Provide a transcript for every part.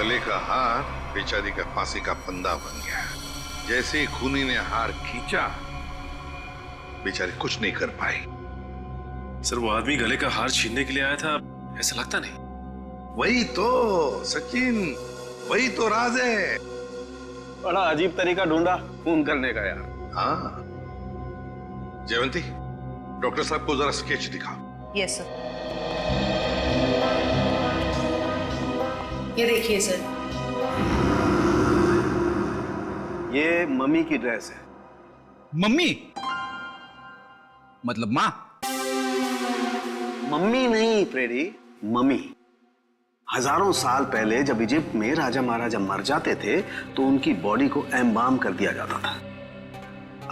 गले का हार बेचारी का फांसी का फंदा बन गया। जैसे ही खूनी ने हार खींचा, बेचारी कुछ नहीं कर पाई। सर वो आदमी गले का हार छीनने के लिए आया था, ऐसा लगता नहीं। वही तो सचिन, वही तो राज है। बड़ा अजीब तरीका ढूंढा खून करने का यार। हाँ जयवंती, डॉक्टर साहब को जरा स्केच दिखाओ। Yes sir. ये देखिए सर, ये मम्मी की ड्रेस है। मम्मी मतलब माँ? मम्मी नहीं फ्रेडी, मम्मी। हजारों साल पहले जब इजिप्ट में राजा महाराजा मर जाते थे तो उनकी बॉडी को एम्बाम कर दिया जाता था।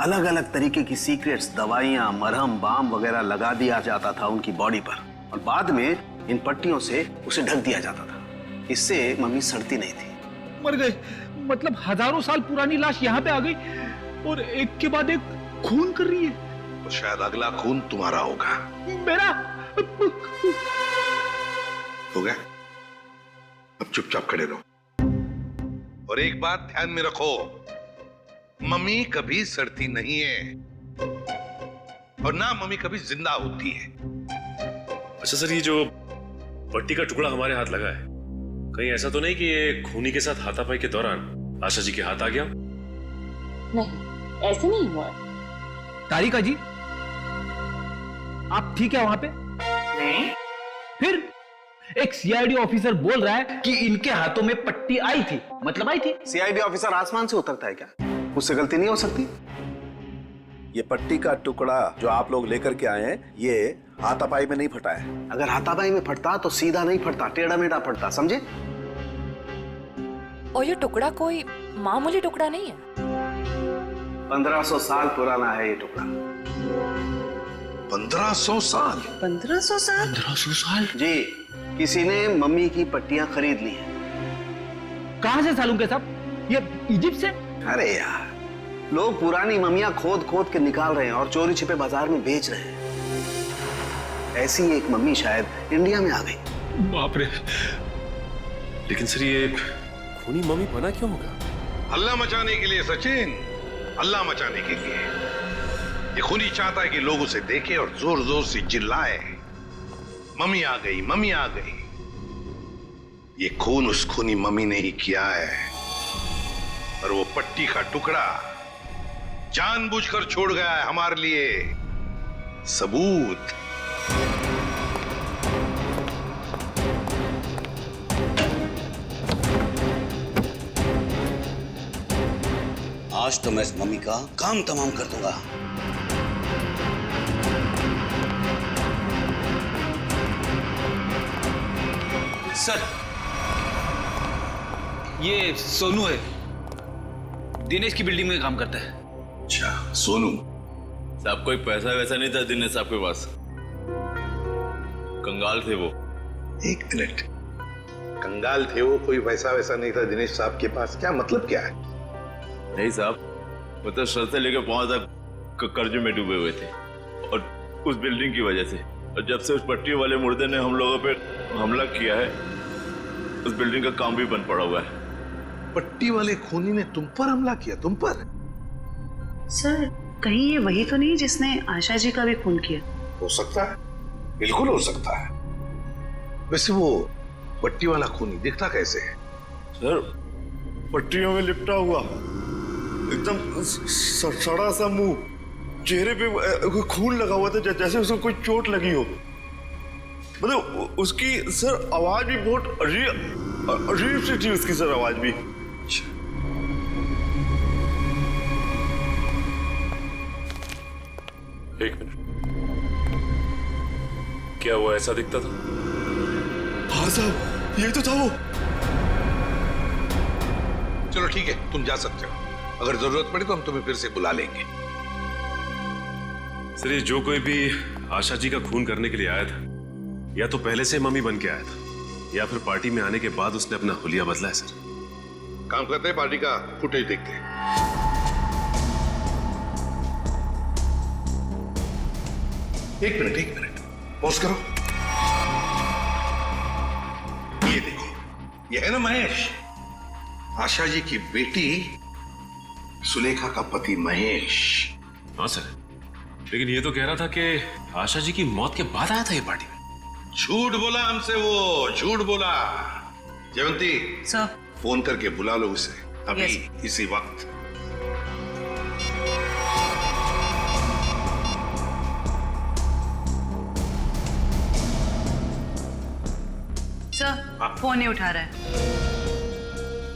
अलग अलग तरीके की सीक्रेट्स, दवाइयां, मरहम, बाम वगैरह लगा दिया जाता था उनकी बॉडी पर, और बाद में इन पट्टियों से उसे ढक दिया जाता था। इससे मम्मी सड़ती नहीं थी। मर गए मतलब हजारों साल पुरानी लाश यहाँ पे आ गई और एक के बाद एक खून कर रही है। तो शायद अगला खून तुम्हारा होगा। मेरा हो गया, अब चुपचाप खड़े रहो। और एक बात ध्यान में रखो, मम्मी कभी सड़ती नहीं है और ना मम्मी कभी जिंदा होती है। अच्छा सर, ये जो पट्टी का टुकड़ा हमारे हाथ लगा है, कहीं ऐसा तो नहीं कि ये खूनी के साथ हाथापाई के दौरान आशा जी के हाथ आ गया? नहीं, ऐसे नहीं हुआ। तारिका जी, आप ठीक है वहां पे? नहीं। फिर एक सीआईडी ऑफिसर बोल रहा है कि इनके हाथों में पट्टी आई थी, मतलब आई थी। सीआईडी ऑफिसर आसमान से उतरता है क्या? उससे गलती नहीं हो सकती। ये पट्टी का टुकड़ा जो आप लोग लेकर के आए हैं, ये हाथापाई में नहीं फटा है। अगर हाथापाई में फटता तो सीधा नहीं फटता, टेढ़ा मेढ़ा फटता, समझे? और ये टुकड़ा कोई मामूली टुकड़ा नहीं है। 1500 साल पुराना है ये टुकड़ा। 1500 साल? 1500 साल? 1500 साल? जी, किसी ने मम्मी की पट्टियां खरीद ली हैं। कहां से सालूं के साहब? ये इजिप्ट से? अरे यार, लोग पुरानी मम्मियां खोद खोद के निकाल रहे हैं और चोरी छिपे बाजार में बेच रहे हैं। ऐसी एक मम्मी शायद इंडिया में आ गई। बाप रे। लेकिन सर ये खूनी मम्मी बना क्यों होगा? हल्ला मचाने के लिए सचिन, हल्ला मचाने के लिए। ये खूनी चाहता है कि लोग उसे देखें और जोर जोर से चिल्लाए, मम्मी आ गई, मम्मी आ गई। ये खून उस खूनी मम्मी ने ही किया है, और वो पट्टी का टुकड़ा जानबूझकर छोड़ गया है हमारे लिए सबूत। आज तो मैं इस मम्मी का काम तमाम कर दूंगा। सर, ये सोनू है, दिनेश की बिल्डिंग में काम करता है। अच्छा, सोनू साहब कोई पैसा वैसा नहीं था दिनेश साहब के पास, कंगाल थे वो। एक मिनट, कंगाल थे वो, कोई वैसा वैसा नहीं था दिनेश साहब के पास? क्या मतलब क्या है? नहीं साहब, वो तो सर से लेकर पांव तक कर्जे में डूबे हुए थे, और उस बिल्डिंग की वजह से। और जब से उस पट्टी वाले मुर्दे ने हम लोगों पे हमला किया है, उस बिल्डिंग का काम भी बंद पड़ा हुआ है। पट्टी वाले खूनी ने तुम पर हमला किया? तुम पर? सर, कहीं ये वही तो नहीं जिसने आशा जी का भी खून किया? हो सकता है, बिल्कुल हो सकता है। वैसे वो पट्टी वाला खूनी दिखता कैसे है? सर, पट्टियों में लिपटा हुआ, एकदम सड़ा सा मुंह, चेहरे पे खून लगा हुआ था जैसे उसको कोई चोट लगी हो। मतलब उसकी सर आवाज भी बहुत अजीब सी थी, उसकी सर आवाज भी। एक मिनट, क्या वो ऐसा दिखता था? हाँ साहब, यही तो था वो। चलो ठीक है, तुम जा सकते हो। अगर जरूरत पड़ी तो हम तुम्हें फिर से बुला लेंगे। सर ये जो कोई भी आशा जी का खून करने के लिए आया था, या तो पहले से मम्मी बन के आया था, या फिर पार्टी में आने के बाद उसने अपना हुलिया बदला है। सर काम करते हैं, पार्टी का फुटेज देखते हैं। एक मिनट, पॉज करो। ये देखो, ये है ना महेश, आशा जी की बेटी सुलेखा का पति महेश। हाँ सर, लेकिन ये तो कह रहा था कि आशा जी की मौत के बाद आया था ये पार्टी में। झूठ बोला हमसे, वो झूठ बोला। जयवंती सर फोन करके बुला लो उसे अभी, Yes. इसी वक्त। सर फोन नहीं उठा रहा है।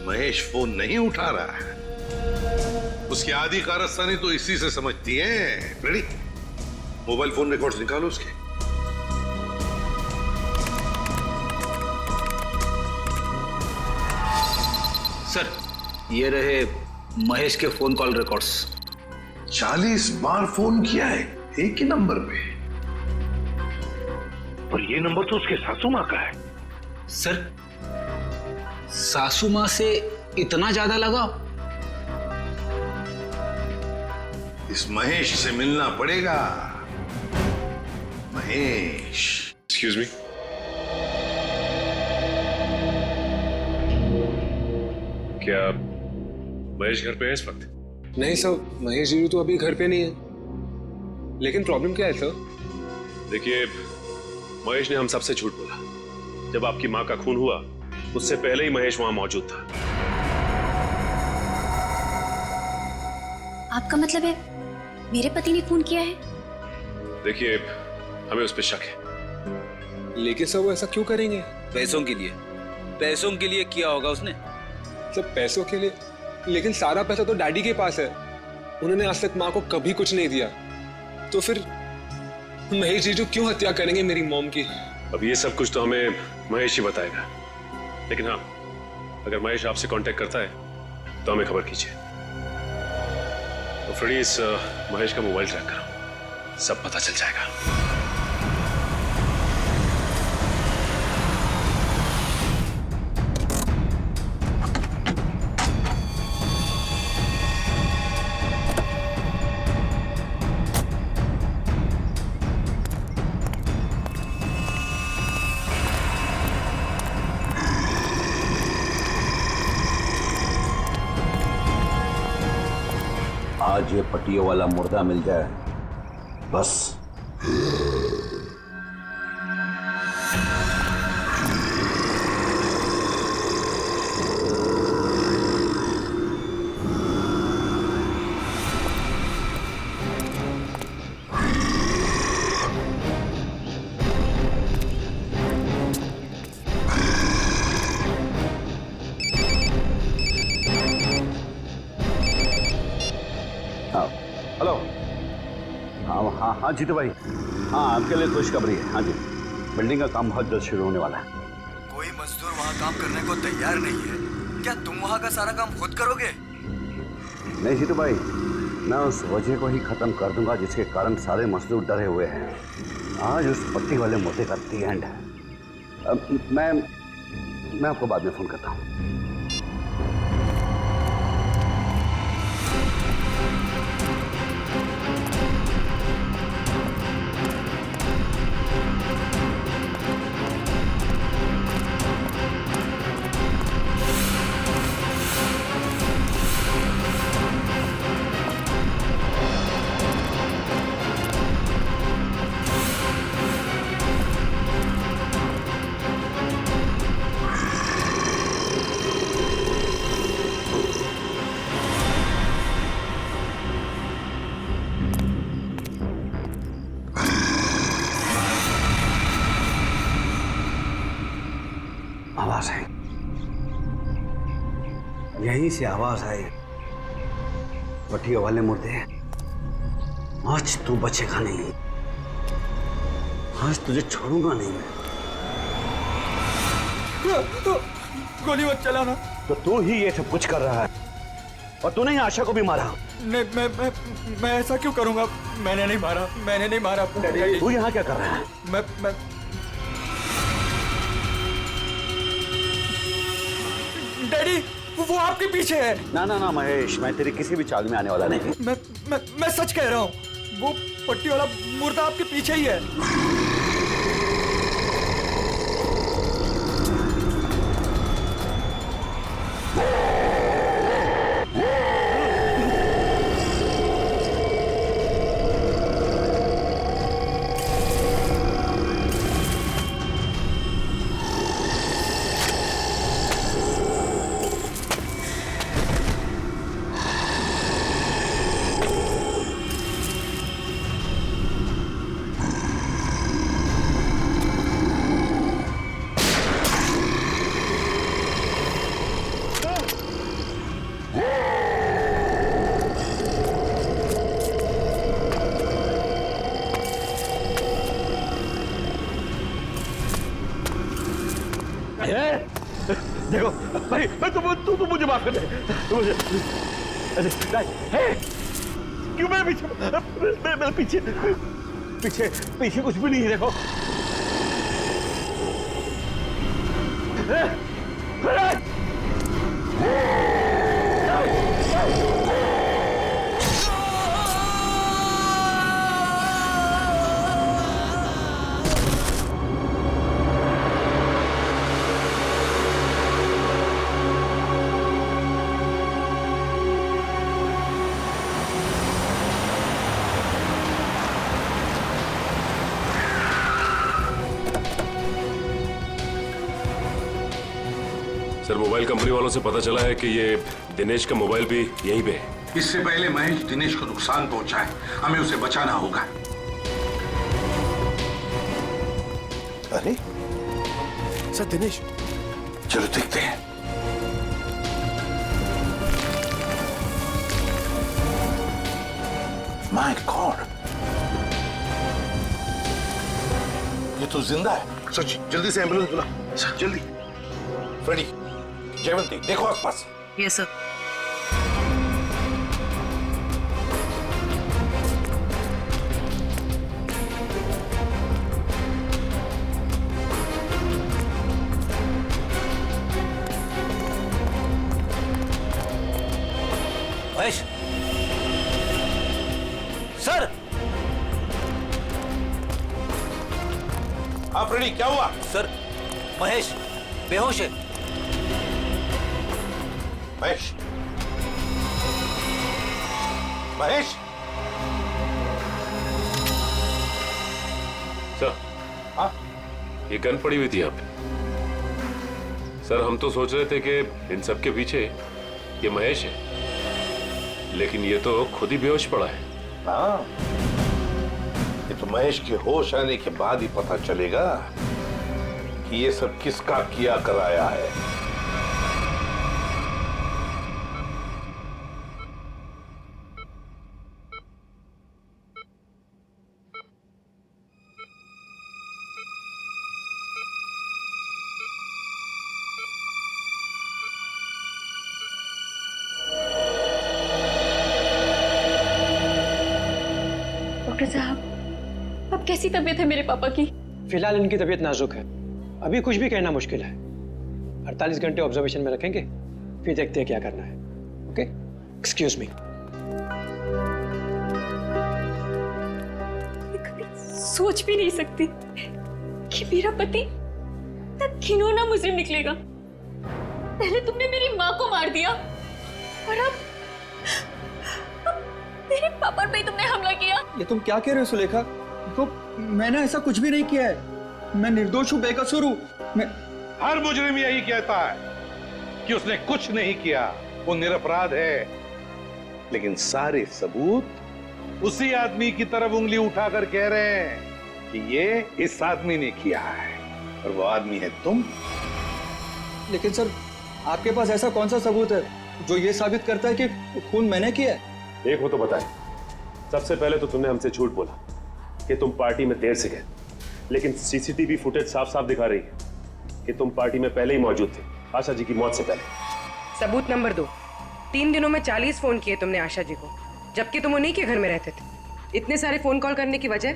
महेश फोन नहीं उठा रहा है, उसकी आधी कारस्तानी तो इसी से समझती है। रेडी, मोबाइल फोन रिकॉर्ड्स निकालो उसके। सर, ये रहे महेश के फोन कॉल रिकॉर्ड्स। 40 बार फोन किया है एक ही नंबर पे, और ये नंबर तो उसके सासू माँ का है। सर, सासू माँ से इतना ज्यादा लगाव? इस महेश से मिलना पड़ेगा। महेश। एक्सक्यूज मी, क्या महेश घर पे है इस वक्त? नहीं सर, महेश जी तो अभी घर पे नहीं है। लेकिन प्रॉब्लम क्या है सर? देखिए, महेश ने हम सबसे झूठ बोला। जब आपकी माँ का खून हुआ उससे पहले ही महेश वहां मौजूद था। आपका मतलब है मेरे पति ने खून किया है? देखिए, हमें उस पर शक है। लेकिन सर वो ऐसा क्यों करेंगे? पैसों के लिए, पैसों के लिए किया होगा उसने। सब पैसों के लिए? लेकिन सारा पैसा तो डैडी के पास है, उन्होंने आज तक माँ को कभी कुछ नहीं दिया। तो फिर महेश जीजू क्यों हत्या करेंगे मेरी मॉम की? अब ये सब कुछ तो हमें महेश ही बताएगा। लेकिन हाँ, अगर महेश आपसे कांटेक्ट करता है तो हमें खबर कीजिए। तो फ्रेडी, इस महेश का मोबाइल ट्रैक करो, सब पता चल जाएगा। आज ये पट्टियों वाला मुर्दा मिल जाए बस। हेलो। हाँ हाँ जीतू भाई, हाँ आपके लिए खुशखबरी है। हाँ जी, बिल्डिंग का काम बहुत जल्द शुरू होने वाला है। कोई मजदूर वहाँ काम करने को तैयार नहीं है। क्या तुम वहाँ का सारा काम खुद करोगे? नहीं जीतू भाई, मैं उस वजह को ही खत्म कर दूंगा जिसके कारण सारे मजदूर डरे हुए हैं। आज उस पट्टी वाले मुद्दे का दी एंड है। मैं आपको बाद में फोन करता हूँ। आवाज है, यहीं से आवाज आई। पट्टियों वाले मुर्दे, आज तू बचेगा नहीं, आज तुझे छोड़ूंगा नहीं मैं। गोली मत चलाना। तो तू ही ये सब कुछ कर रहा है, और तूने ही आशा को भी मारा। नहीं, मैं ऐसा क्यों करूंगा? मैंने नहीं मारा। तू यहाँ क्या कर रहा है? मैं डैडी, वो आपके पीछे है। ना महेश, मैं तेरी किसी भी चाल में आने वाला नहीं। मैं सच कह रहा हूँ, वो पट्टी वाला मुर्दा आपके पीछे ही है। भाई तू मुझे माफ कर दे मुझे। अरे नहीं, क्यों मैं पीछे पीछे पीछे कुछ भी नहीं है, देखो। सर, मोबाइल कंपनी वालों से पता चला है कि ये दिनेश का मोबाइल भी यहीं पे है। इससे पहले महेश दिनेश को नुकसान पहुंचाए, हमें उसे बचाना होगा। अरे सर, दिनेश, चलो देखते हैं। माय गॉड, ये तो जिंदा है। सच, जल्दी से एम्बुलेंस बुला, जल्दी। फ्रेडी, जयवंती, देखो आसपास। Yes sir. महेश सर। हाँ फ्रेडी, क्या हुआ? सर, महेश बेहोश है। महेश, महेश। सर, हाँ? ये गन पड़ी हुई थी यहाँ पे। सर, हम तो सोच रहे थे कि इन सब के पीछे ये महेश है, लेकिन ये तो खुद ही बेहोश पड़ा है। हाँ, ये तो महेश के होश आने के बाद ही पता चलेगा कि ये सब किसका किया कराया है। डॉक्टर साहब, अब कैसी तबीयत है मेरे पापा की? फिलहाल इनकी तबीयत नाजुक है, अभी कुछ भी कहना मुश्किल है। 48 घंटे ऑब्जर्वेशन में रखेंगे, फिर देखते हैं क्या करना है। Okay, excuse me. मैं कभी सोच भी नहीं सकती कि मेरा पति इतना घिनौना मुजरिम निकलेगा। पहले तुमने मेरी माँ को मार दिया और अब मेरे पापा पे तुमने हमला किया। ये तुम क्या कह रहे हो सुलेखा? तो मैंने ऐसा कुछ भी नहीं किया है। मैं निर्दोष हूँ, बेकसूर हूँ। मैं हर मुजरिम यही कहता है कि उसने कुछ नहीं किया, वो निरपराध है। लेकिन सारे सबूत उसी आदमी की तरफ उंगली उठाकर कह रहे हैं कि ये इस आदमी ने किया है, और वो आदमी है तुम। लेकिन सर, आपके पास ऐसा कौन सा सबूत है जो ये साबित करता है कि खून मैंने किया है? एक हो तो बताए। सबसे पहले तो तुमने हमसे झूठ बोला कि तुम पार्टी में देर से गए, लेकिन सीसीटीवी फुटेज साफ साफ दिखा रही है कि तुम पार्टी में पहले ही मौजूद थे, आशा जी की मौत से पहले। सबूत नंबर 2, 3 दिनों में 40 फोन किए तुमने आशा जी को, जबकि तुम उन्हीं के घर में रहते थे। इतने सारे फोन कॉल करने की वजह?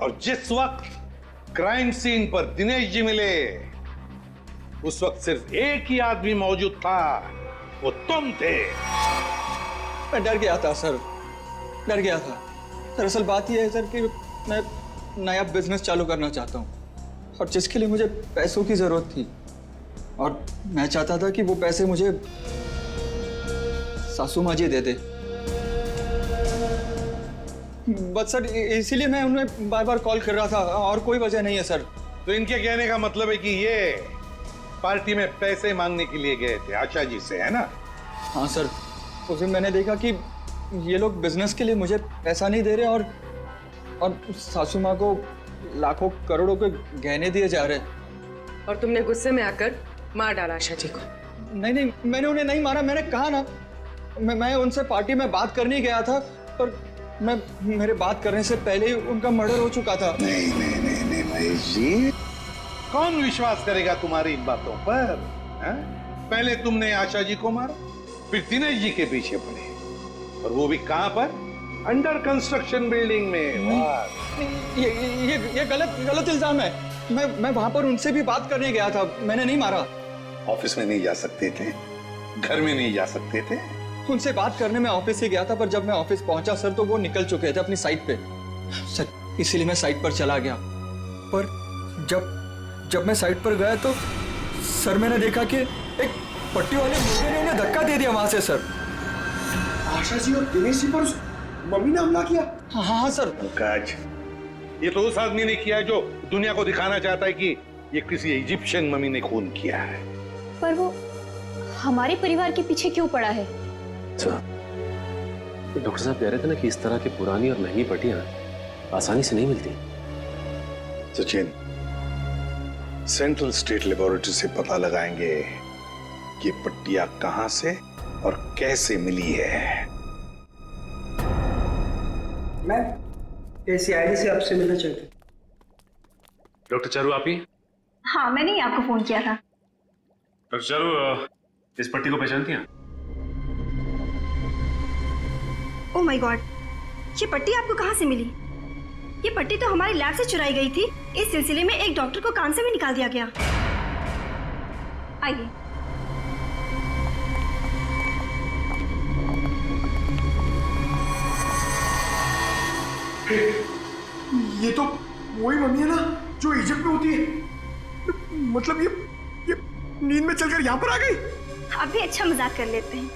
और जिस वक्त क्राइम सीन पर दिनेश जी मिले, उस वक्त सिर्फ एक ही आदमी मौजूद था, वो तुम थे। मैं डर गया था सर, डर गया था। दरअसल बात यह है सर कि मैं नया बिजनेस चालू करना चाहता हूँ, और जिसके लिए मुझे पैसों की जरूरत थी, और मैं चाहता था कि वो पैसे मुझे सासू माँ जी दे दे। बस सर, इसीलिए मैं उन्हें बार बार कॉल कर रहा था, और कोई वजह नहीं है सर। तो इनके कहने का मतलब है कि ये पार्टी में पैसे मांगने के लिए गए थे आशा जी से, है ना? हाँ सर, उस दिन मैंने देखा कि ये लोग बिजनेस के लिए मुझे पैसा नहीं दे रहे, और सासू माँ को लाखों करोड़ों के गहने दिए जा रहे। और तुमने गुस्से में आकर मार डाला आशा जी को? नहीं, मैंने उन्हें नहीं मारा। मैंने कहा ना, मैं उनसे पार्टी में बात करने गया था, पर मेरे बात करने से पहले ही उनका मर्डर हो चुका था। नहीं महेश जी, कौन विश्वास करेगा तुम्हारी इन बातों पर? पहले तुमने आशा जी को मारा, फिर दिनेश जी के पीछे पड़े, और वो भी कहां पर? अंडर कंस्ट्रक्शन बिल्डिंग में। वाह, ये गलत इल्जाम है। मैं वहां पर उनसे भी बात करने गया था, मैंने नहीं मारा। ऑफिस में नहीं जा सकते थे, घर में नहीं जा सकते थे? उनसे बात करने में ऑफिस से गया था, पर जब मैं ऑफिस पहुंचा सर तो वो निकल चुके थे अपनी साइट पे सर, इसीलिए मैं साइट पर चला गया। पर जब मैं साइट पर गया तो सर मैंने देखा कि एक पट्टी वाले मुर्गे ने उन्हें धक्का दे दिया वहां से सर। आशा जी और दिनेश जी पर उस मम्मी ने हमला किया? हाँ सर। पंकज, ये तो उस आदमी ने किया है जो दुनिया को दिखाना चाहता है कि ये किसी इजिप्शियन मम्मी ने खून किया है। पर वो हमारे परिवार के पीछे क्यों पड़ा है? तो डॉक्टर साहब कह रहे थे ना कि इस तरह की पुरानी और महंगी पट्टियां आसानी से नहीं मिलती। सचिन, सेंट्रल स्टेट लेबोरेटरी से पता लगाएंगे कि पट्टियां कहां से और कैसे मिली है। मैं सीआईडी से आपसे मिलना चाहती हूँ। डॉक्टर चारू, आप ही? हाँ, मैंने ही आपको फोन किया था। डॉक्टर चारू, इस पट्टी को पहचानती हैं? ओह माय गॉड, ये पट्टी आपको कहाँ से मिली? ये पट्टी तो हमारी लैब से चुराई गई थी। इस सिलसिले में एक डॉक्टर को काम से भी निकाल दिया गया। आइए। ये तो वही मम्मी है ना जो इजिप्ट में होती है। मतलब ये नींद में चलकर यहाँ पर आ गई। आप भी अच्छा मजाक कर लेते हैं।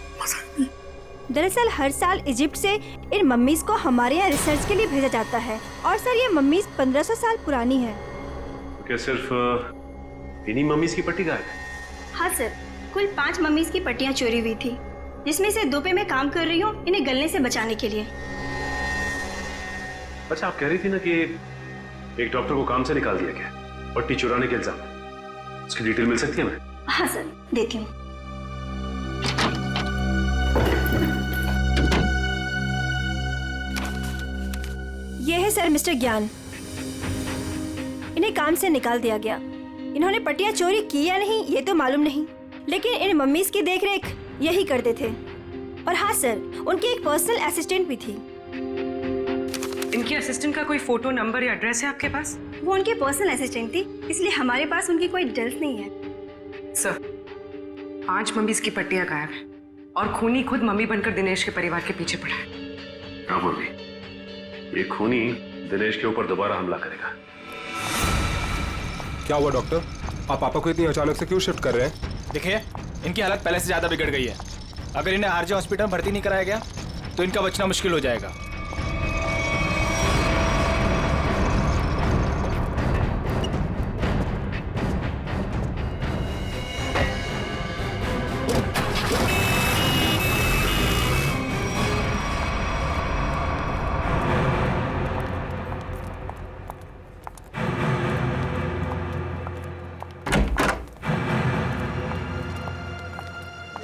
दरअसल हर साल इजिप्ट से इन मम्मीज को हमारे यहाँ रिसर्च के लिए भेजा जाता है, और सर ये मम्मीज 1500 साल पुरानी है। क्या सिर्फ इन्हीं मम्मीज की पट्टी गायब है? हाँ सर, कुल 5 मम्मीज की पट्टियाँ चोरी हुई थी, जिसमें से 2 पे मैं काम कर रही हूँ इन्हें गलने से बचाने के लिए। अच्छा, आप कह रही थी ना कि एक डॉक्टर को काम से निकाल दिया गया पट्टी चुराने के इल्जाम में, उसकी डिटेल मिल सकती है हमें? हाँ सर, देती हूँ। ये है सर मिस्टर ज्ञान, इन्हें काम से निकाल दिया गया। इन्होंने पट्टियां चोरी की या नहीं ये तो मालूम नहीं, लेकिन इन मम्मीज की देखरेख यही करते थे। और हाँ सर, उनकी एक पर्सनल असिस्टेंट भी थी। इनकी असिस्टेंट का कोई फोटो, नंबर या एड्रेस है आपके पास? वो उनकी पर्सनल असिस्टेंट थी, इसलिए हमारे पास उनकी कोई डिटेल्स नहीं है। सर, 5 मम्मीज की पट्टियां गायब है और खूनी खुद मम्मी बनकर दिनेश के परिवार के पीछे पड़ा है। हाँ मम्मी, ये खूनी दिनेश के ऊपर दोबारा हमला करेगा। क्या हुआ डॉक्टर? आप पापा को इतनी अचानक से क्यों शिफ्ट कर रहे हैं? देखिए, इनकी हालत पहले से ज्यादा बिगड़ गई है। अगर इन्हें आरजे हॉस्पिटल में भर्ती नहीं कराया गया तो इनका बचना मुश्किल हो जाएगा।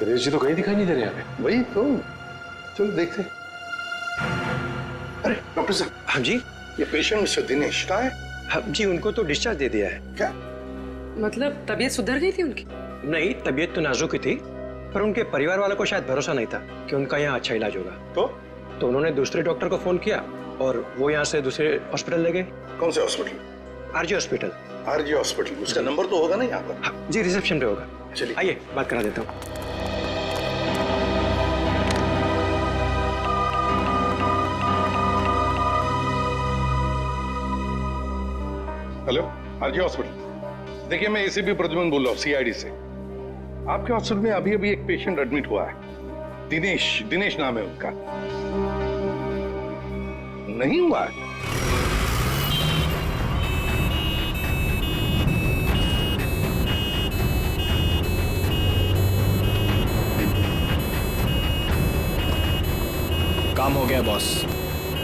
दिनेश जी तो कहीं दिखाई नहीं दे रहे यहाँ पे। वही तो, चलो देखते। अरे डॉक्टर साहब। हाँ जी। ये पेशेंट मिस्टर दिनेश का है? हाँ जी, उनको तो डिस्चार्ज दे दिया है। क्या मतलब तबीयत सुधर गई थी उनकी? नहीं, तबीयत तो नाजुक ही थी, पर उनके परिवार वालों को शायद भरोसा नहीं था कि उनका यहाँ अच्छा इलाज होगा। तो उन्होंने दूसरे डॉक्टर को फोन किया और वो यहाँ से दूसरे हॉस्पिटल ले गए। कौन से hospital? RJ hospital. RJ hospital, उसका नंबर तो होगा ना यहाँ पर? हाँ जी, रिसेप्शन पे होगा। चलिए आइए बात करा देता हूँ। Hello, RJ hospital. देखिए, मैं एसीपी प्रद्युमन बोल रहा हूँ, सीआईडी से। आपके हॉस्पिटल में अभी अभी एक पेशेंट एडमिट हुआ है, दिनेश नाम है उनका। नहीं हुआ है? काम हो गया बॉस,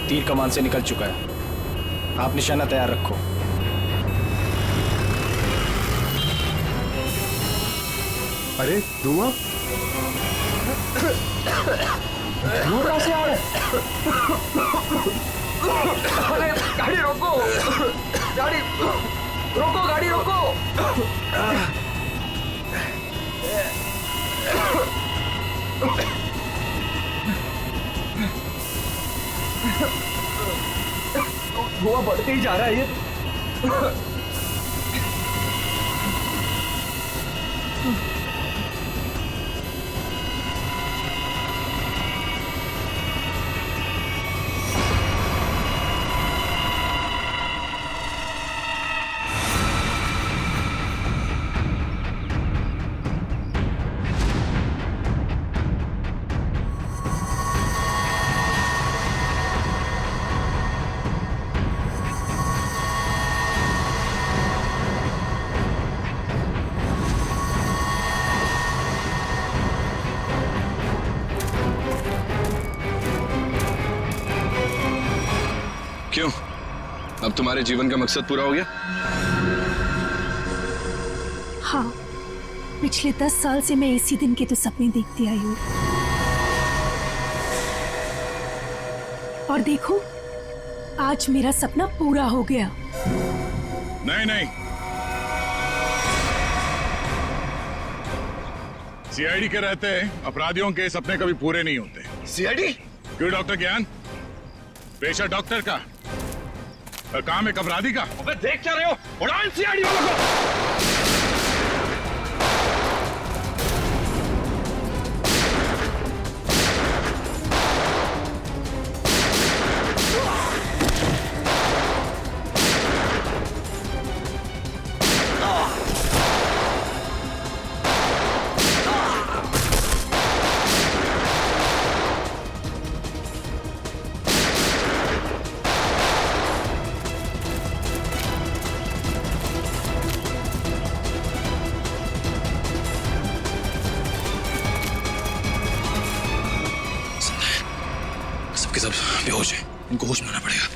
तीर कमान से निकल चुका है। आप निशाना तैयार रखो। अरे धुआं कहाँ से आ रहा है? अरे गाड़ी रोको, गाड़ी रोको, गाड़ी रोको। धुआं बढ़ते ही जा रहा है ये। क्यों? अब तुम्हारे जीवन का मकसद पूरा हो गया? हाँ, पिछले 10 साल से मैं इसी दिन के तो सपने देखती आई हूँ। और देखो, आज मेरा सपना पूरा हो गया। नहीं नहीं, सीआईडी के रहते अपराधियों के सपने कभी पूरे नहीं होते। सीआईडी? क्यों डॉक्टर ज्ञान? पेशा डॉक्टर का और काम एक अपराधी का। अबे देख क्या रहे हो? उड़ाओ इन सीआईडी वालों को। सबके सब बेहोश हैं, इनको होश में आना पड़ेगा।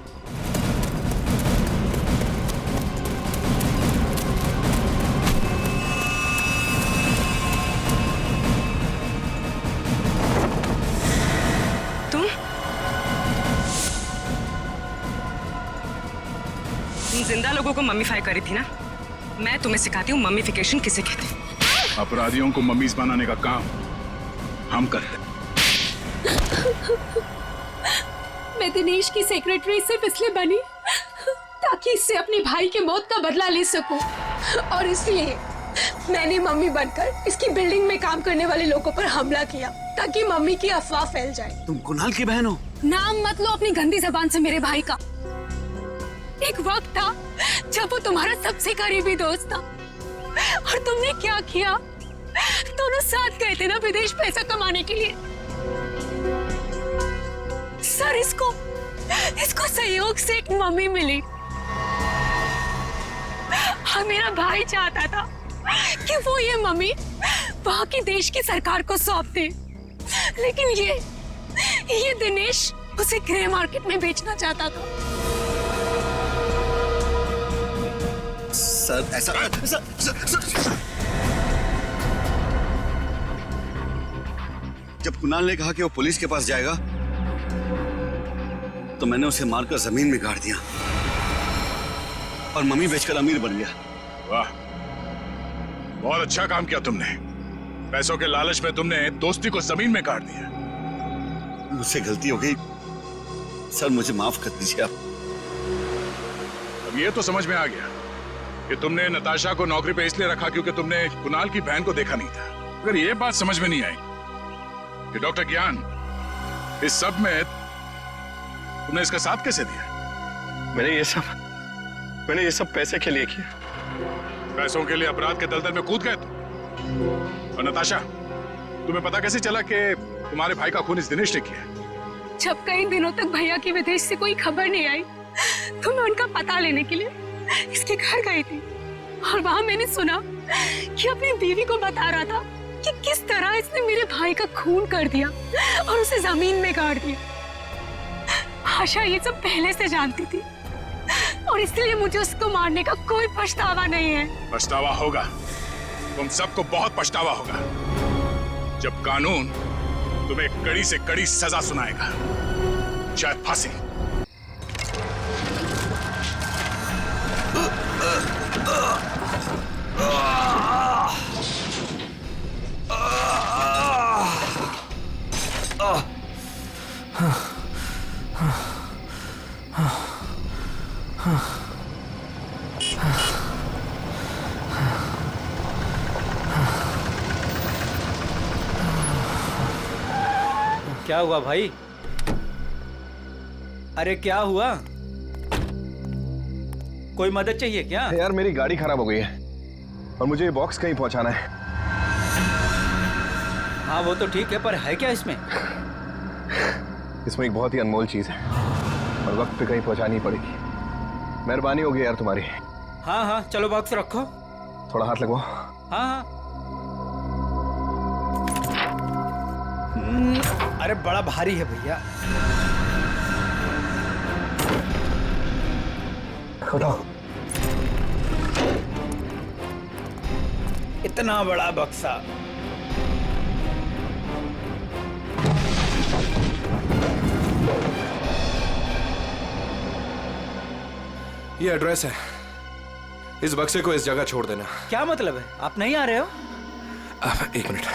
तुम जिंदा लोगों को मम्मीफाई करी थी ना? मैं तुम्हें सिखाती हूँ मम्मीफिकेशन किसे कहते हैं। अपराधियों को मम्मीज बनाने का काम हम करते हैं। मैं दिनेश की सेक्रेटरी सिर्फ इसलिए बनी ताकि इससे अपने भाई के मौत का बदला ले सकूं, और इसलिए मैंने मम्मी बनकर इसकी बिल्डिंग में काम करने वाले लोगों पर हमला किया ताकि मम्मी की अफवाह फैल जाए। तुम कुणाल की बहन हो? नाम मत लो अपनी गंदी जबान से मेरे भाई का। एक वक्त था जब वो तुम्हारा सबसे करीबी दोस्त था, और तुमने क्या किया? दोनों साथ गए थे ना विदेश पैसा कमाने के लिए। सर, इसको सहयोग से एक मम्मी मिली, और मेरा भाई चाहता था कि वो ये मम्मी वहां की देश की सरकार को सौंप दे, लेकिन ये दिनेश उसे ग्रे मार्केट में बेचना चाहता था। सर ऐसा सर। जब कुणाल ने कहा कि वो पुलिस के पास जाएगा तो मैंने उसे मारकर जमीन में गाड़ दिया और मम्मी बेचकर अमीर बन गया। वाह, बहुत अच्छा काम किया तुमने। पैसों के लालच में तुमने दोस्ती को जमीन में गाड़ दिया। मुझसे गलती हो गई सर, मुझे माफ कर दीजिए आप। अब ये तो समझ में आ गया कि तुमने नताशा को नौकरी पे इसलिए रखा क्योंकि तुमने कुणाल की बहन को देखा नहीं था। अगर ये बात समझ में नहीं आई कि डॉक्टर ज्ञान इस सब में तुमने इसका साथ कैसे दिया? मैंने ये सब पैसे के लिए किया। पैसों के लिए अपराध के दलदल में कूद गए तुम। और नताशा, तुम्हें पता कैसे चला कि तुम्हारे भाई का खून इस दिनेश ने किया? जब कई दिनों तक भैया की विदेश से कोई खबर नहीं आई तो मैं उनका पता लेने के लिए इसके घर गई थी, और वहां मैंने सुना कि अपनी बीवी को बता रहा था कि किस तरह इसने मेरे भाई का खून कर दिया और उसे जमीन में गाड़ दिया। आशा ये सब पहले से जानती थी, और इसलिए मुझे उसको मारने का कोई पछतावा नहीं है। पछतावा होगा, तुम सबको बहुत पछतावा होगा जब कानून तुम्हें कड़ी से कड़ी सजा सुनाएगा, शायद फांसी। क्या हुआ भाई? अरे क्या हुआ? कोई मदद चाहिए क्या? यार मेरी गाड़ी खराब हो गई है और मुझे ये बॉक्स कहीं पहुंचाना है। हाँ वो तो ठीक है, पर है क्या इसमें? इसमें एक बहुत ही अनमोल चीज है और वक्त पे कहीं पहुंचानी पड़ेगी। मेहरबानी होगी यार तुम्हारी। हाँ हाँ चलो बॉक्स रखो। थोड़ा हाथ लगवाओ। हाँ हाँ। अरे बड़ा भारी है भैया। उठाओ। इतना बड़ा बक्सा। ये एड्रेस है, इस बक्से को इस जगह छोड़ देना। क्या मतलब है? आप नहीं आ रहे हो? एक मिनट,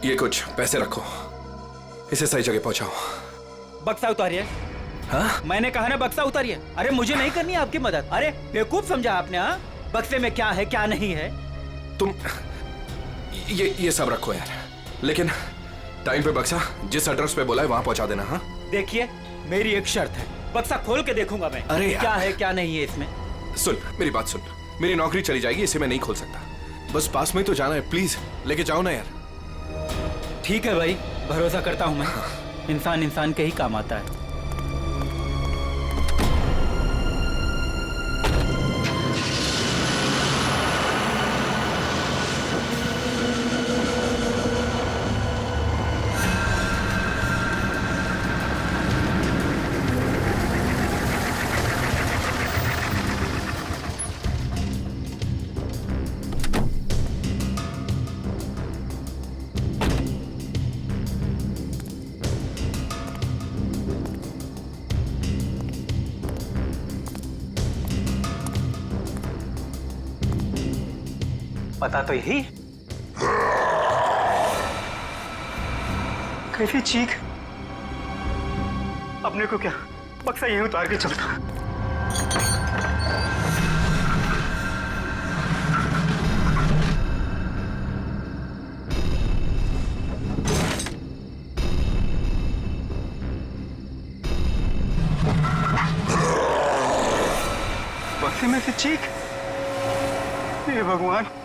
ये कुछ पैसे रखो, इसे सही जगह पहुंचाओ। बक्सा उतारिए। हाँ? मैंने कहा ना बक्सा उतारिए। अरे मुझे नहीं करनी आपकी मदद। अरे बेवकूफ समझा आपने? हाँ, बक्से में क्या है क्या नहीं है। तुम ये सब रखो यार, लेकिन टाइम पे बक्सा जिस एड्रेस पे बोला है वहां पहुंचा देना। हाँ देखिए मेरी एक शर्त है, बक्सा खोल के देखूंगा मैं। अरे क्या है क्या नहीं है इसमें। सुन मेरी बात सुन, मेरी नौकरी चली जाएगी, इसे मैं नहीं खोल सकता। बस पास में ही तो जाना है, प्लीज लेके जाओ ना यार। ठीक है भाई, भरोसा करता हूं मैं। इंसान इंसान के ही काम आता है। पता तो यही। कैसी चीख। अपने को क्या, बक्सा यहीं उतार के चलता। बक्से में से चीख। हे भगवान।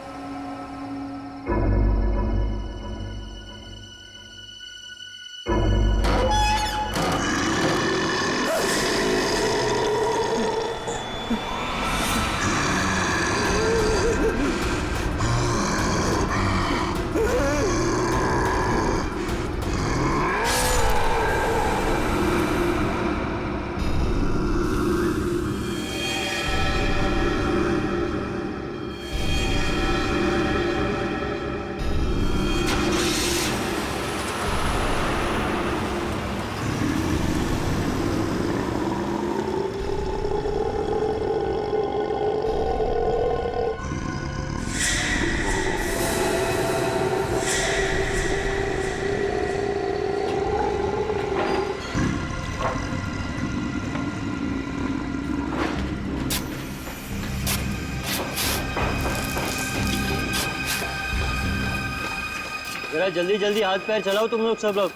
जरा जल्दी जल्दी हाथ पैर चलाओ तुम लोग सब लोग।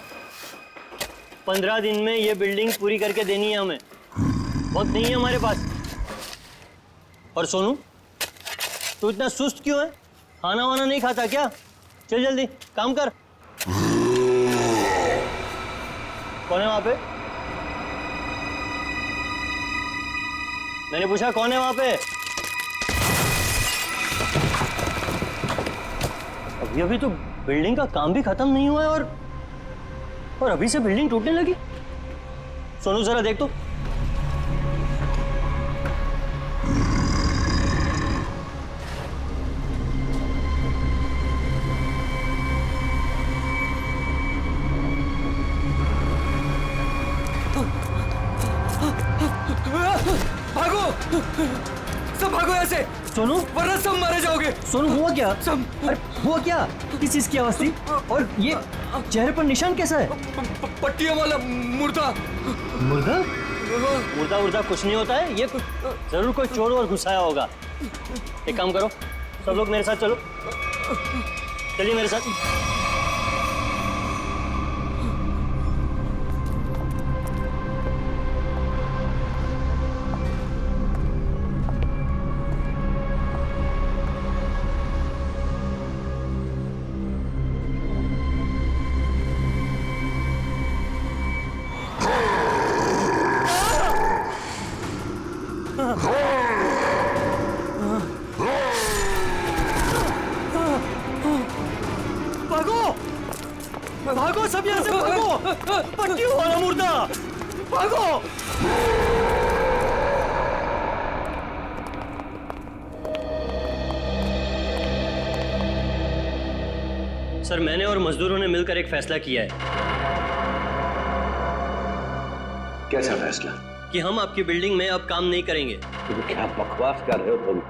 15 दिन में ये बिल्डिंग पूरी करके देनी है हमें, बहुत नहीं है हमारे पास। और सोनू तू इतना सुस्त क्यों है? खाना वाना नहीं खाता क्या? चल जल्दी काम कर। कौन है वहां पे? मैंने पूछा कौन है वहां पे? अभी तो बिल्डिंग का काम भी खत्म नहीं हुआ है और अभी से बिल्डिंग टूटने लगी। सोनू जरा देख तो। भागो, सब भागो यहाँ से। सोनू वरना सब मारे जाओगे। सोनू हुआ क्या? सब अरे हुआ क्या? किस चीज की आवाज थी? और ये चेहरे पर निशान कैसा है? पट्टियों वाला मुर्दा। मुर्दा? मुर्दा मुर्दा कुछ नहीं होता है, ये कुछ जरूर कोई चोर और घुसाया होगा। एक काम करो, सब लोग मेरे साथ चलो। चलिए मेरे साथ। भागो सब यहाँ से भागो, पट्टियों वाला मुर्दा, भागो। सर मैंने और मजदूरों ने मिलकर एक फैसला किया है। कैसा फैसला? कि हम आपकी बिल्डिंग में अब काम नहीं करेंगे। तो क्या बकवास कर रहे हो तुम?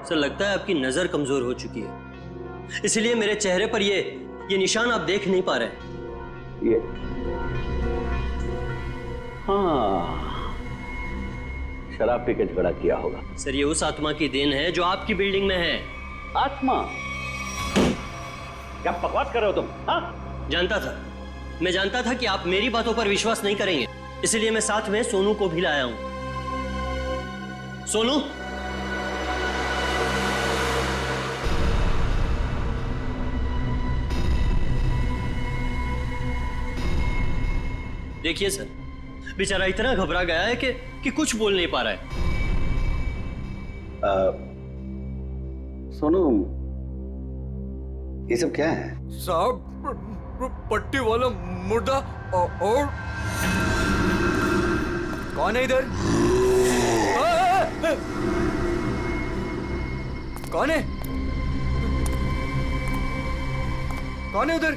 सर लगता है आपकी नजर कमजोर हो चुकी है, इसलिए मेरे चेहरे पर ये निशान आप देख नहीं पा रहे। ये हाँ, शराब पी के झगड़ा किया होगा। सर ये उस आत्मा की देन है जो आपकी बिल्डिंग में है। आत्मा? क्या बकवास कर रहे हो तुम? हाँ? मैं जानता था कि आप मेरी बातों पर विश्वास नहीं करेंगे, इसलिए मैं साथ में सोनू को भी लाया हूं। सोनू, देखिए सर, बेचारा इतना घबरा गया है कि कुछ बोल नहीं पा रहा है। सोनू, ये सब क्या है? साहब पट्टी वाला मुर्दा और कौन है इधर? कौन है? कौन है उधर?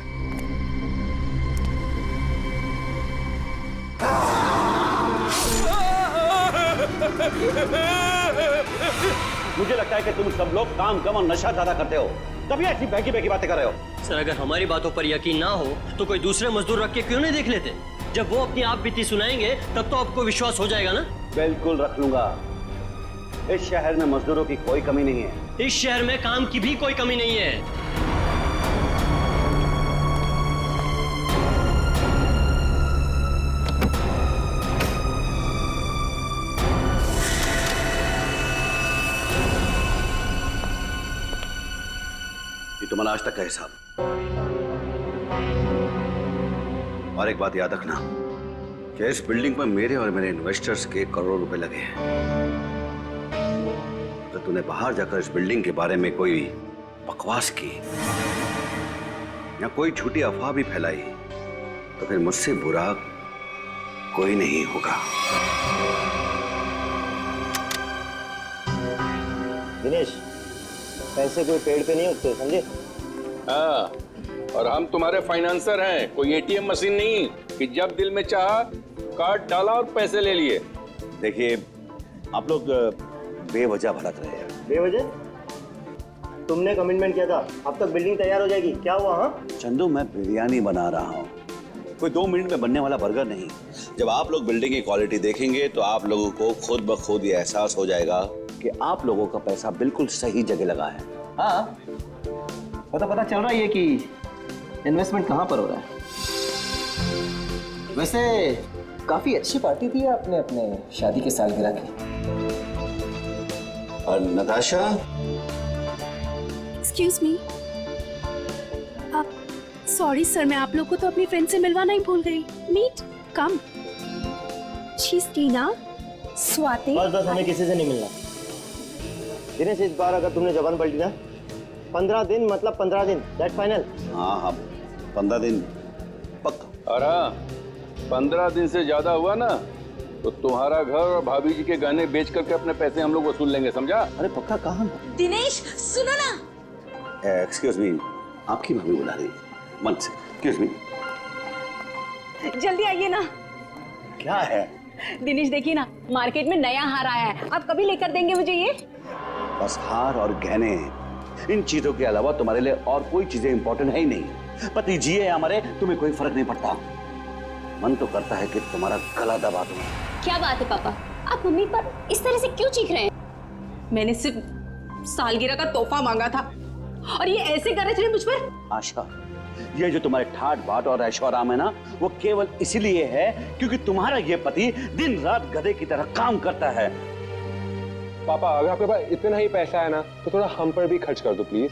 मुझे लगता है कि तुम सब लोग काम कम और नशा ज्यादा करते हो, तभी ऐसी बहकी बहकी बातें कर रहे हो। सर अगर हमारी बातों पर यकीन ना हो तो कोई दूसरे मजदूर रख के क्यों नहीं देख लेते? जब वो अपनी आप बीती सुनाएंगे तब तो आपको विश्वास हो जाएगा ना। बिल्कुल रख लूंगा। इस शहर में मजदूरों की कोई कमी नहीं है। इस शहर में काम की भी कोई कमी नहीं है। ये तुम्हारा आज तक का हिसाब। और एक बात याद रखना कि इस बिल्डिंग पर मेरे और मेरे इन्वेस्टर्स के करोड़ों रुपए लगे हैं। अगर तूने बाहर जाकर इस बिल्डिंग के बारे में कोई बकवास की या कोई झूठी अफवाह भी फैलाई तो फिर मुझसे बुरा कोई नहीं होगा। दिनेश, पैसे कोई पेड़ पे नहीं उगते, समझे? हाँ, और हम तुम्हारे फाइनेंसर हैं, कोई एटीएम मशीन नहीं कि जब दिल में चाहा कार्ड डाला और पैसे ले लिए। देखिए, आप लोग बेवजह भड़क रहे हैं। बेवजह? तुमने कमिटमेंट किया था, अब तक बिल्डिंग तैयार हो जाएगी, क्या हुआ? हाँ चंदू, मैं बिरयानी बना रहा हूँ, कोई 2 मिनट में बनने वाला बर्गर नहीं। जब आप लोग बिल्डिंग की क्वालिटी देखेंगे तो आप लोगों को खुद ब खुद ये एहसास हो जाएगा कि आप लोगों का पैसा बिल्कुल सही जगह लगा है। हाँ, पता चल रहा है कि इन्वेस्टमेंट कहाँ पर हो रहा है। वैसे काफी अच्छी पार्टी थी आपने अपने शादी के सालगिरह की। और नताशा, एक्सक्यूज मी, आप सॉरी सर, मैं आप लोग को तो अपनी फ्रेंड से मिलवाना ही भूल गई। Meet come. She is Tina, Swati. बस हमें किसी से नहीं मिलना। दिनेश, इस बार अगर तुमने जबान पलटी ना, 15 दिन मतलब 15 दिन, दैट फाइनल। हाँ 15 दिन पक्का। और हाँ, 15 दिन से ज्यादा हुआ ना तो तुम्हारा घर और भाभी जी के गहने बेच करके अपने पैसे हम लोग वसूल लेंगे, समझा? अरे पक्का कहाँ? दिनेश सुनो ना। एक्सक्यूज मी, आपकी भाभी बुला रही है। मन से, एक्सक्यूज मी। जल्दी आइए ना। क्या है? दिनेश देखिए ना, मार्केट में नया हार आया है, आप कभी लेकर देंगे मुझे ये? बस हार और गहने, इन चीजों के अलावा तुम्हारे लिए और कोई चीजें इंपॉर्टेंट है ही नहीं। पति जिए या मरे तुम्हें कोई फर्क नहीं पड़ता। मन तो करता है कि तुम्हारा गला दबा दूं। क्या बात है पापा, आप मम्मी पर इस तरह से क्यों चीख रहे हैं? मैंने सिर्फ सालगिरह का तोहफा मांगा था और ये ऐसे कर रहे थे मुझ पर। आशा, ये जो तुम्हारे ठाट बाट और ऐशो आराम है ना, वो केवल इसीलिए है क्योंकि तुम्हारा ये पति दिन रात गधे की तरह काम करता है। पापा, अगर आपके पास इतना ही पैसा है ना तो थोड़ा हम पर भी खर्च कर दो प्लीज।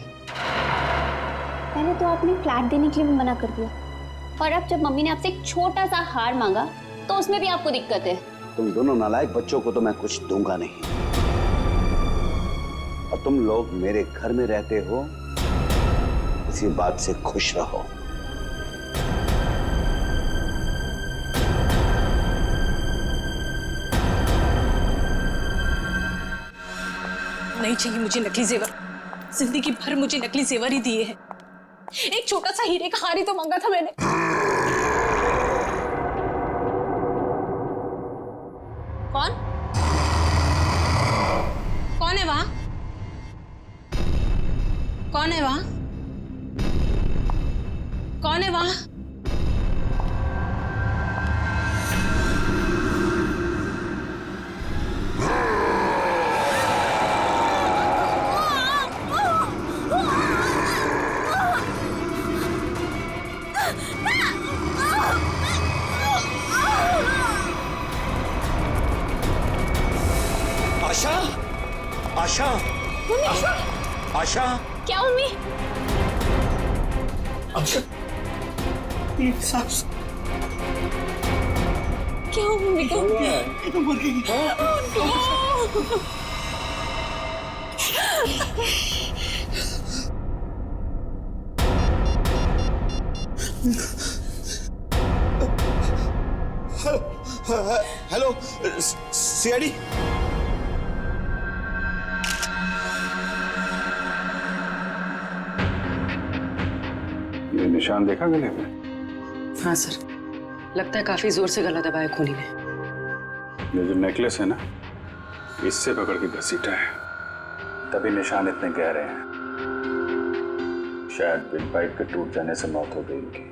पहले तो आपने फ्लैट देने के लिए भी मना कर दिया, और अब जब मम्मी ने आपसे एक छोटा सा हार मांगा तो उसमें भी आपको दिक्कत है। तुम दोनों नालायक बच्चों को तो मैं कुछ दूंगा नहीं, और तुम लोग मेरे घर में रहते हो, इसी बात से खुश रहो। नहीं चाहिए मुझे नकली जेवर। जिंदगी भर मुझे नकली जेवर ही दिए हैं। एक छोटा सा हीरे का हार ही तो मांगा था मैंने। कौन कौन है वहां? कौन है वहां? कौन है वहां? आशा, आशा, आशा, क्या मम्मी? आशा, ये सांस क्या मम्मी? क्या मर गई? Hello, CID. ये निशान देखा गले में? हाँ सर, लगता है काफी जोर से गला दबाया खूनी ने। ये जो नेकलेस है ना, इससे पकड़ के घसीटा है, तभी निशान इतने गहरे हैं। शायद विंड पाइप के टूट जाने से मौत हो गई इनकी।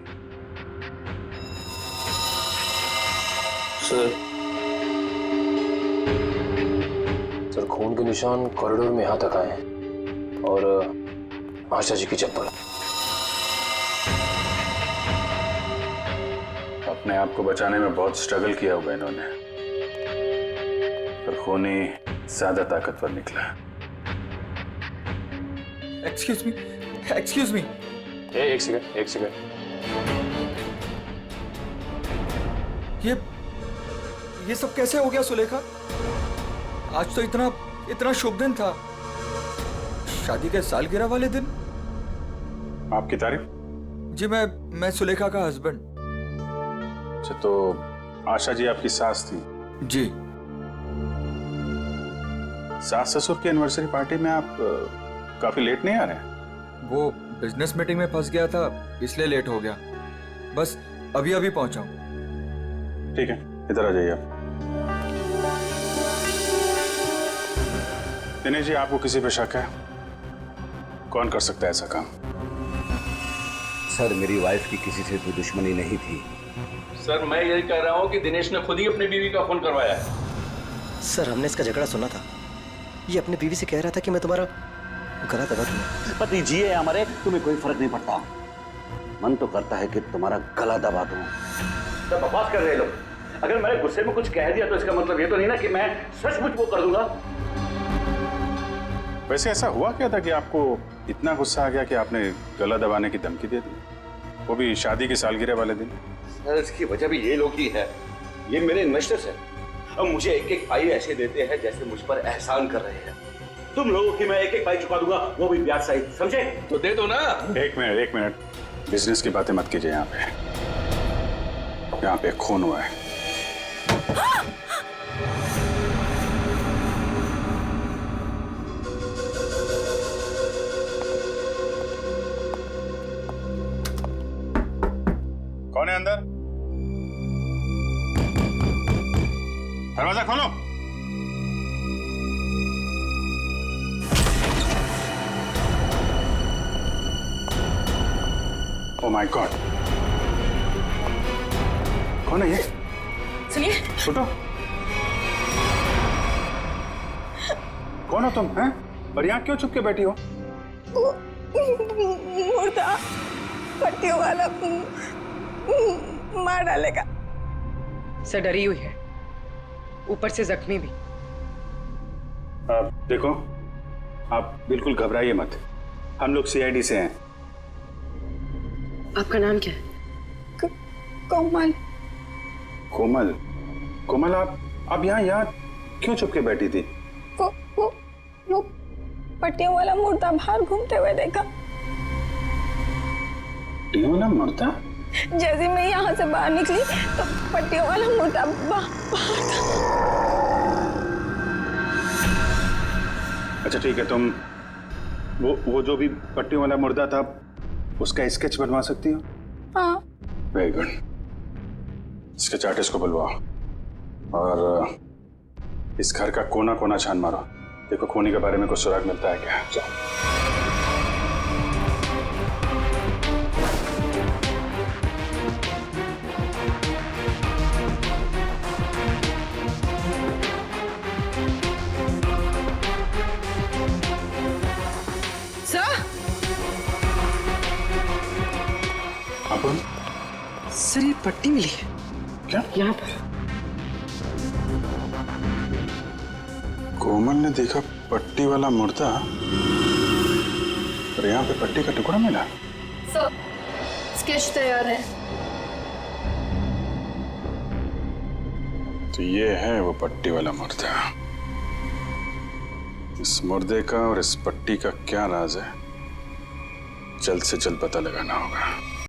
सर खून के निशान कॉरिडोर में यहाँ तक आए हैं और आशा जी की चप्पल। अपने आप को बचाने में बहुत स्ट्रगल किया होगा इन्होंने, पर खूनी ज्यादा ताकतवर निकला। Excuse me, excuse me. एक सेकंड, एक सेकंड। ये सब कैसे हो गया सुलेखा? आज तो इतना शुभ दिन था, शादी के सालगिरह वाले दिन। आपकी तारीफ? जी मैं सुलेखा का हस्बैंड। अच्छा, तो आशा जी आपकी सास थी? जी। सास ससुर की एनिवर्सरी पार्टी में आप काफी लेट नहीं आ रहे हैं? वो बिजनेस मीटिंग में फंस गया था, इसलिए लेट हो गया। बस अभी अभी पहुंचा हूं। ठीक है, इधर आ जाइए आप। दिनेश जी, आपको किसी पे शक है? कौन कर सकता है ऐसा काम? सर, मेरी वाइफ की किसी से कोई दुश्मनी नहीं थी। सर, मैं यही कह रहा हूँ कि दिनेश ने खुद ही अपनी बीवी का फोन करवाया है। सर, हमने इसका झगड़ा सुना था। ये अपनी बीवी से कह रहा था कि मैं तुम्हारा गला दबा दूंगा। पति जिए या मरे, तुम्हें कोई फर्क नहीं पड़ता। मन तो करता है कि तुम्हारा गला दबा दूं। तो बकवास कर रहे लोग। अगर मैंने गुस्से में कुछ कह दिया तो इसका मतलब ये तो नहीं ना कि मैं सचमुच वो कर दूंगा। वैसे ऐसा हुआ क्या था कि आपको इतना गुस्सा आ गया कि आपने गला दबाने की धमकी दे दी, वो भी शादी की सालगिरह वाले दिन? सर, इसकी वजह भी ये लोग ही है। ये मेरे इन्वेस्टर्स हैं। अब मुझे एक एक पाई ऐसे देते हैं जैसे मुझ पर एहसान कर रहे हैं। तुम लोगों की मैं एक एक पाई चुका दूंगा, वो भी ब्याज सहित, समझे? तो दे दो ना। एक मिनट, बिजनेस की बातें मत कीजिए। यहाँ पे खून हुआ है। कौन है अंदर? दरवाजा खोलो। ओह माय गॉड, कौन है ये? सुनिए। छोटो, कौन हो तुम हैं? और यहाँ क्यों चुप के बैठी हो? मुर्दा पट्टियों वाला मार डालेगा। सर डरी हुई है, ऊपर से जख्मी भी। देखो, आप बिल्कुल घबराइए मत। हम लोग सीआईडी से हैं। आपका नाम क्या है? कोमल। कोमल? कोमल, आप यहाँ क्यों चुप के बैठी थी? वो पट्टियों वाला मुर्दा बाहर घूमते हुए देखा। पट्टियों वाला मुर्दा? जैसे मैं यहाँ से बाहर निकली तो पट्टियों वाला मुर्दा बाहर था। अच्छा ठीक है, तुम वो जो भी पट्टियों वाला मुर्दा था उसका स्केच बनवा सकती हो? हाँ। Very good. स्केच आर्टिस्ट को बुलवाओ और इस घर का कोना कोना छान मारो, देखो खूनी के बारे में कुछ सुराग मिलता है क्या। सर ये पट्टी मिली है। क्या? यहाँ पर। कोमल ने देखा पट्टी वाला मुर्दा और यहाँ पे पट्टी का टुकड़ा मिला। सर स्केच तैयार है। तो ये है वो पट्टी वाला मुर्दा। इस मुर्दे का और इस पट्टी का क्या राज है, जल्द से जल्द पता लगाना होगा।